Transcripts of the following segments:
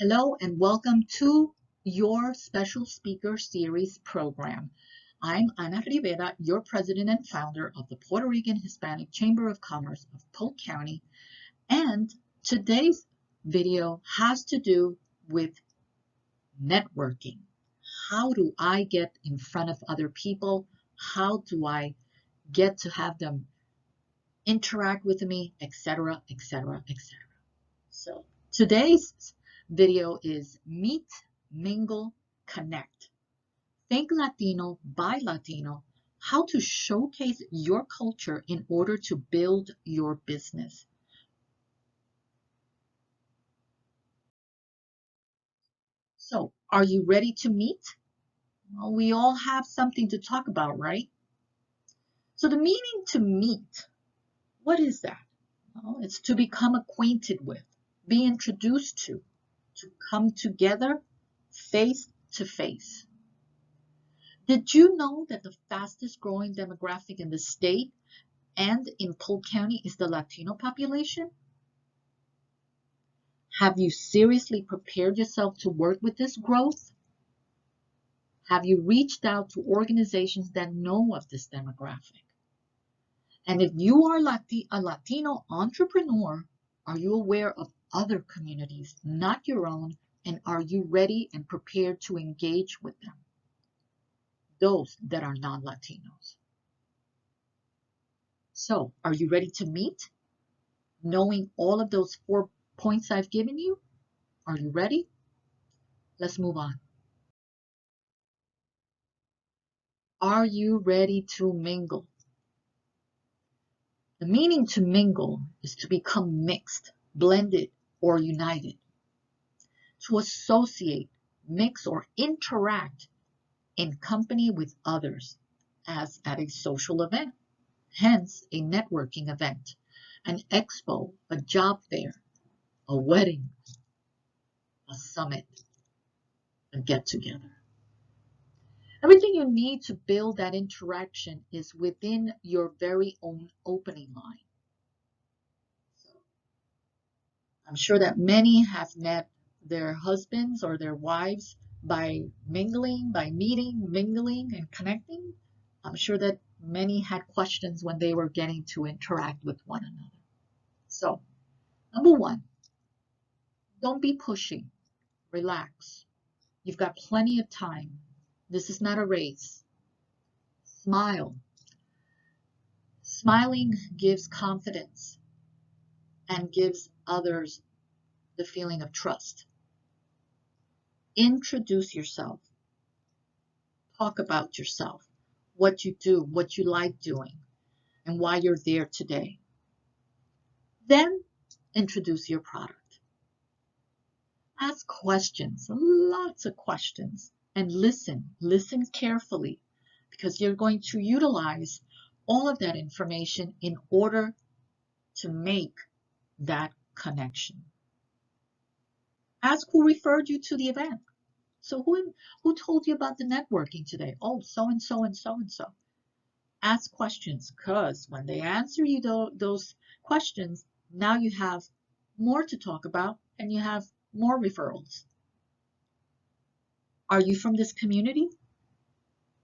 Hello and welcome to your special speaker series program. I'm Ana Rivera, your president and founder of the Puerto Rican Hispanic Chamber of Commerce of Polk County, and today's video has to do with networking. How do I get in front of other people? How do I get to have them interact with me, etc., etc., etc. So today's video is Meet, Mingle, Connect. Think Latino, buy Latino, how to showcase your culture in order to build your business. So are you ready to meet? Well, we all have something to talk about, right? So the meaning to meet, what is that? Well, it's to become acquainted with, be introduced to come together face to face. Did you know that the fastest growing demographic in the state and in Polk County is the Latino population? Have you seriously prepared yourself to work with this growth? Have you reached out to organizations that know of this demographic? And if you are a Latino entrepreneur, are you aware of other communities, not your own, and are you ready and prepared to engage with them? Those that are non-Latinos. So, are you ready to meet? Knowing all of those 4 points I've given you? Are you ready? Let's move on. Are you ready to mingle? The meaning to mingle is to become mixed, blended, or united. To associate, mix, or interact in company with others, as at a social event, hence a networking event, an expo, a job fair, a wedding, a summit, a get-together. Everything you need to build that interaction is within your very own opening line. So I'm sure that many have met their husbands or their wives by mingling, by meeting, mingling, and connecting. I'm sure that many had questions when they were getting to interact with one another. So, number one, don't be pushy. Relax. You've got plenty of time. This is not a race. Smile. Smiling gives confidence and gives others the feeling of trust. Introduce yourself. Talk about yourself, what you do, what you like doing, and why you're there today. Then introduce your product. Ask questions, lots of questions, and listen. Listen carefully because you're going to utilize all of that information in order to make that connection. Ask who referred you to the event. So who told you about the networking today? Oh, so-and-so and so-and-so. Ask questions because when they answer you those questions, now you have more to talk about and you have more referrals. Are you from this community?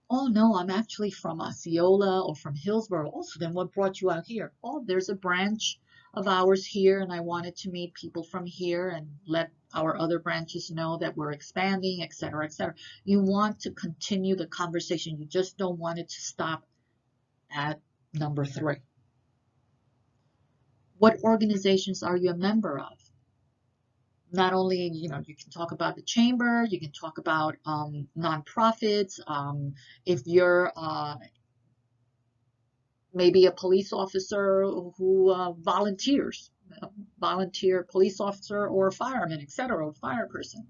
Oh, no, I'm actually from Osceola or from Hillsborough. Oh, so then what brought you out here? Oh, there's a branch of ours here and I wanted to meet people from here and let our other branches know that we're expanding, etc., etc. You want to continue the conversation. You just don't want it to stop at number 3. What organizations are you a member of? Not only, you can talk about the chamber, you can talk about nonprofits. If you're maybe a police officer who volunteer police officer or a fireman, etc., or fire person.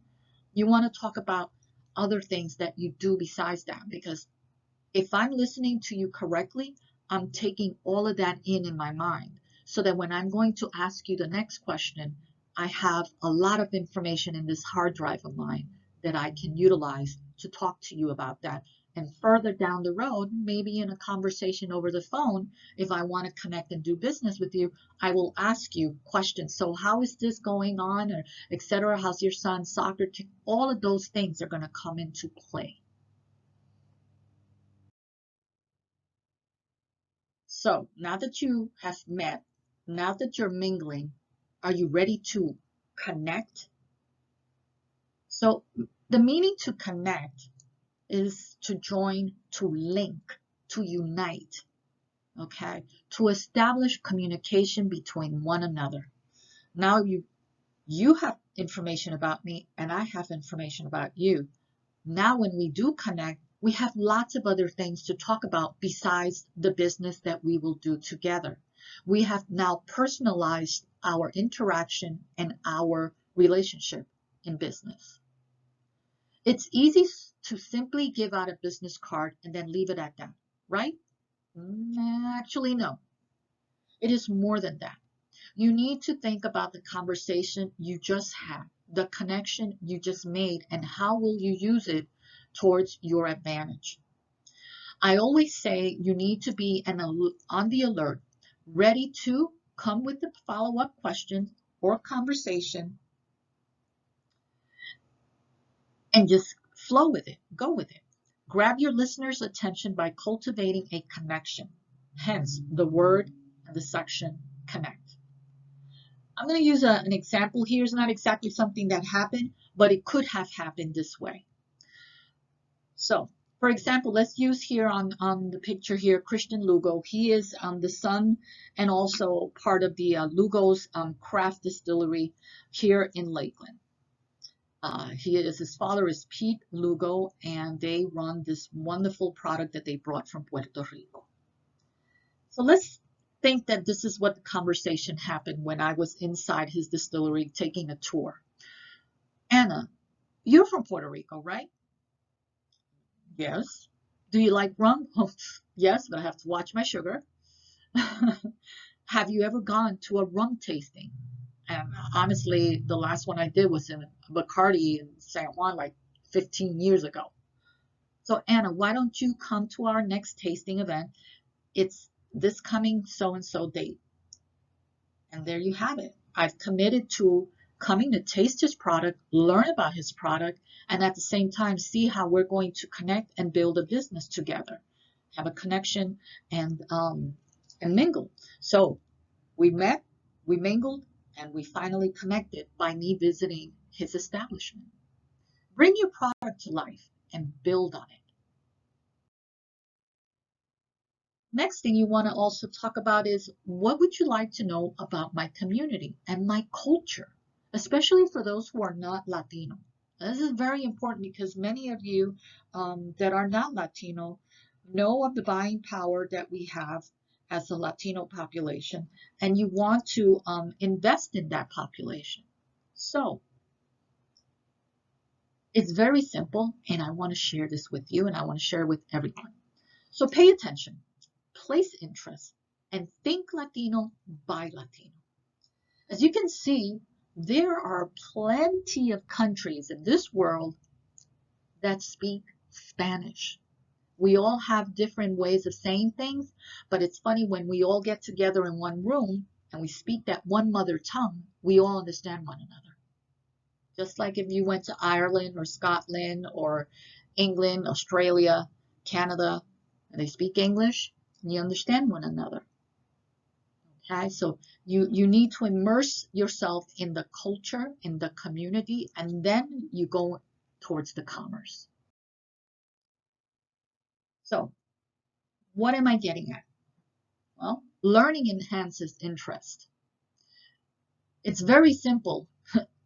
You want to talk about other things that you do besides that, because if I'm listening to you correctly, I'm taking all of that in my mind so that when I'm going to ask you the next question, I have a lot of information in this hard drive of mine that I can utilize to talk to you about that And further down the road, maybe in a conversation over the phone, if I want to connect and do business with you, I will ask you questions. So how is this going on, or etc.? How's your son's soccer team? All of those things are going to come into play. So now that you have met, now that you're mingling, are you ready to connect? So the meaning to connect is to join, to link, to unite, okay? To establish communication between one another. Now you have information about me and I have information about you. Now when we do connect, we have lots of other things to talk about besides the business that we will do together. We have now personalized our interaction and our relationship in business. It's easy to simply give out a business card and then leave it at that, right? Actually, no. It is more than that. You need to think about the conversation you just had, the connection you just made, and how will you use it towards your advantage. I always say you need to be on the alert, ready to come with the follow-up question or conversation and just flow with it, go with it. Grab your listener's attention by cultivating a connection, hence the word and the section connect. I'm going to use an example here. It's not exactly something that happened, but it could have happened this way. So, for example, let's use here on the picture here, Christian Lugo. He is the son and also part of the Lugo's craft distillery here in Lakeland. His father is Pete Lugo, and they run this wonderful product that they brought from Puerto Rico. So let's think that this is what the conversation happened when I was inside his distillery taking a tour. Anna, you're from Puerto Rico, right? Yes. Do you like rum? Oh, yes, but I have to watch my sugar. Have you ever gone to a rum tasting? And honestly, the last one I did was in Bacardi in San Juan like 15 years ago. So Anna, why don't you come to our next tasting event? It's this coming so-and-so date. And there you have it. I've committed to coming to taste his product, learn about his product, and at the same time see how we're going to connect and build a business together, have a connection and mingle. So we met, we mingled, and we finally connected by me visiting his establishment. Bring your product to life and build on it. Next thing you want to also talk about is, what would you like to know about my community and my culture, especially for those who are not Latino. This is very important because many of you that are not Latino know of the buying power that we have as a Latino population, and you want to invest in that population. So it's very simple, and I want to share this with you, and I want to share it with everyone. So pay attention, place interest, and think Latino, buy Latino. As you can see, there are plenty of countries in this world that speak Spanish. We all have different ways of saying things, but it's funny when we all get together in one room and we speak that one mother tongue, we all understand one another. Just like if you went to Ireland or Scotland or England, Australia, Canada, and they speak English, and you understand one another. Okay, so you need to immerse yourself in the culture, in the community, and then you go towards the commerce. So what am I getting at? Well, learning enhances interest. It's very simple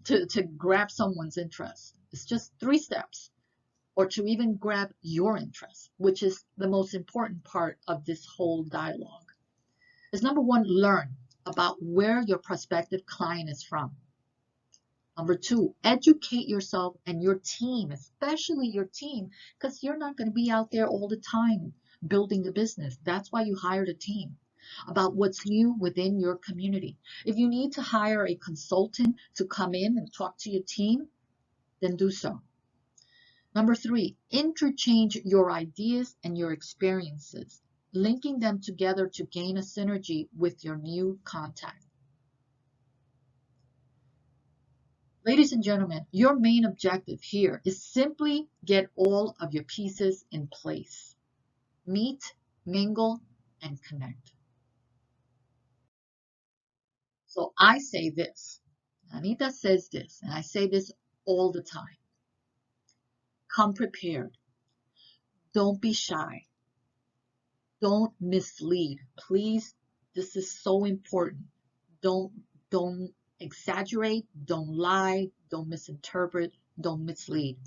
to grab someone's interest. It's just 3 steps, or to even grab your interest, which is the most important part of this whole dialogue. Is number 1, learn about where your prospective client is from. Number 2, educate yourself and your team, especially your team, because you're not going to be out there all the time building the business. That's why you hired a team, about what's new within your community. If you need to hire a consultant to come in and talk to your team, then do so. Number 3, interchange your ideas and your experiences, linking them together to gain a synergy with your new contact. Ladies and gentlemen, your main objective here is simply get all of your pieces in place. Meet, mingle, and connect. So I say this, Anita says this, and I say this all the time. Come prepared. Don't be shy. Don't mislead. Please, this is so important. Don't exaggerate, don't lie, don't misinterpret, don't mislead.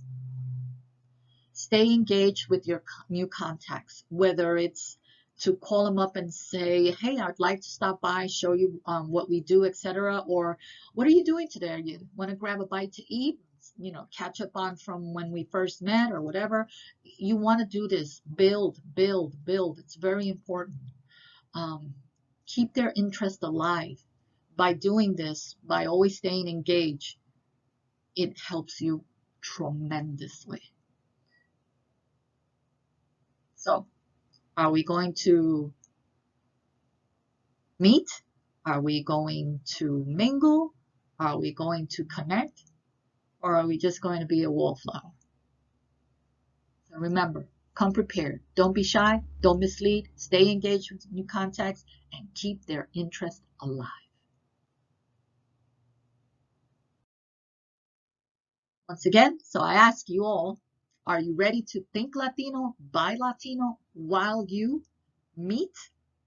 Stay engaged with your new contacts, whether it's to call them up and say, hey, I'd like to stop by, show you what we do, etc. Or what are you doing today? You want to grab a bite to eat? Catch up on from when we first met or whatever. You want to do this. Build. It's very important. Keep their interest alive. By doing this, by always staying engaged, it helps you tremendously. So, are we going to meet? Are we going to mingle? Are we going to connect? Or are we just going to be a wallflower? So remember, come prepared. Don't be shy. Don't mislead. Stay engaged with new contacts and keep their interest alive. Once again, so I ask you all, are you ready to think Latino, buy Latino while you meet,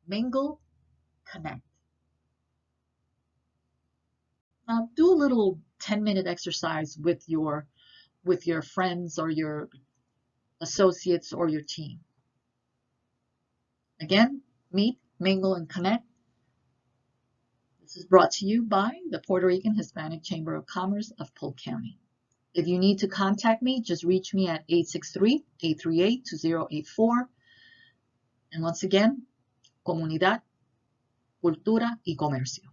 mingle, connect? Now do a little 10-minute exercise with your friends or your associates or your team. Again, meet, mingle, and connect. This is brought to you by the Puerto Rican Hispanic Chamber of Commerce of Polk County. If you need to contact me, just reach me at 863-838-2084. And once again, Comunidad, Cultura y Comercio.